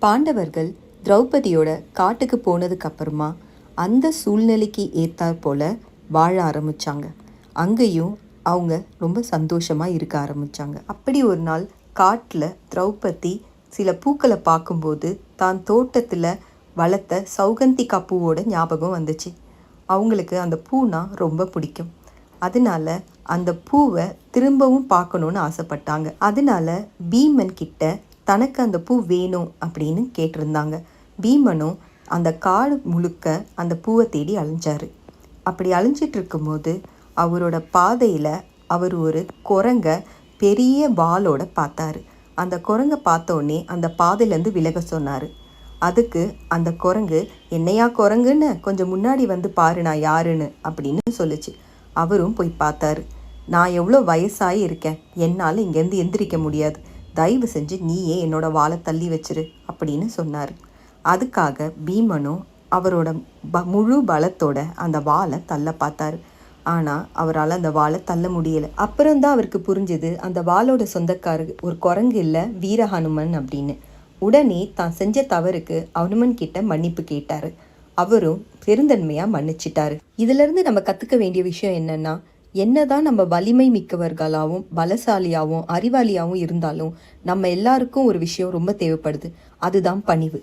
பாண்டவர்கள் திரௌபதியோட காட்டுக்கு போனதுக்கு அப்புறமா அந்த சூழ்நிலைக்கு ஏற்றாற் போல வாழ ஆரம்பித்தாங்க. அங்கேயும் அவங்க ரொம்ப சந்தோஷமாக இருக்க ஆரம்பித்தாங்க. அப்படி ஒரு நாள் காட்டில் திரௌபதி சில பூக்களை பார்க்கும்போது தான் தோட்டத்தில் வளர்த்த சௌகந்திகா பூவோட ஞாபகம் வந்துச்சு. அவங்களுக்கு அந்த பூனா ரொம்ப பிடிக்கும். அதனால அந்த பூவை திரும்பவும் பார்க்கணுன்னு ஆசைப்பட்டாங்க. அதனால பீமன் கிட்ட தனக்கு அந்த பூ வேணும் அப்படின்னு கேட்டிருந்தாங்க. பீமனும் அந்த காடு முழுக்க அந்த பூவை தேடி அலைஞ்சார். அப்படி அலைஞ்சிட்டு இருக்கும்போது அவரோட பாதையில் அவர் ஒரு குரங்கை பெரிய வாளோட பார்த்தாரு. அந்த குரங்கை பார்த்தோன்னே அந்த பாதையிலேருந்து விலக சொன்னார். அதுக்கு அந்த குரங்கு, என்னையா குரங்குன்னு, கொஞ்சம் முன்னாடி வந்து பாரு நான் யாருன்னு அப்படின்னு சொல்லிச்சு. அவரும் போய் பார்த்தாரு. நான் எவ்வளோ வயசாகி இருக்கேன், என்னால் இங்கேருந்து எந்திரிக்க முடியாது, தயவு செஞ்சு நீயே என்னோட வாளை தள்ளி வச்சிரு அப்படின்னு சொன்னார். அதுக்காக பீமனும் அவரோட முழு பலத்தோட அந்த வாளை தள்ள பார்த்தாரு. ஆனால் அவரால் அந்த வாளை தள்ள முடியலை. அப்புறம்தான் அவருக்கு புரிஞ்சுது அந்த வாளோட சொந்தக்காரர் ஒரு குரங்கு இல்லை, வீர ஹனுமன் அப்படின்னு. உடனே தான் செஞ்ச தவறுக்கு ஹனுமன் கிட்ட மன்னிப்பு கேட்டார். அவரும் பெருந்தன்மையாக மன்னிச்சிட்டாரு. இதிலிருந்து நம்ம கற்றுக்க வேண்டிய விஷயம் என்னன்னா, என்னதான் நம்ம வலிமை மிக்கவர்களாகவும் பலசாலியாகவும் அறிவாளியாகவும் இருந்தாலும் நம்ம எல்லாருக்கும் ஒரு விஷயம் ரொம்ப தேவைப்படுது. அதுதான் பணிவு.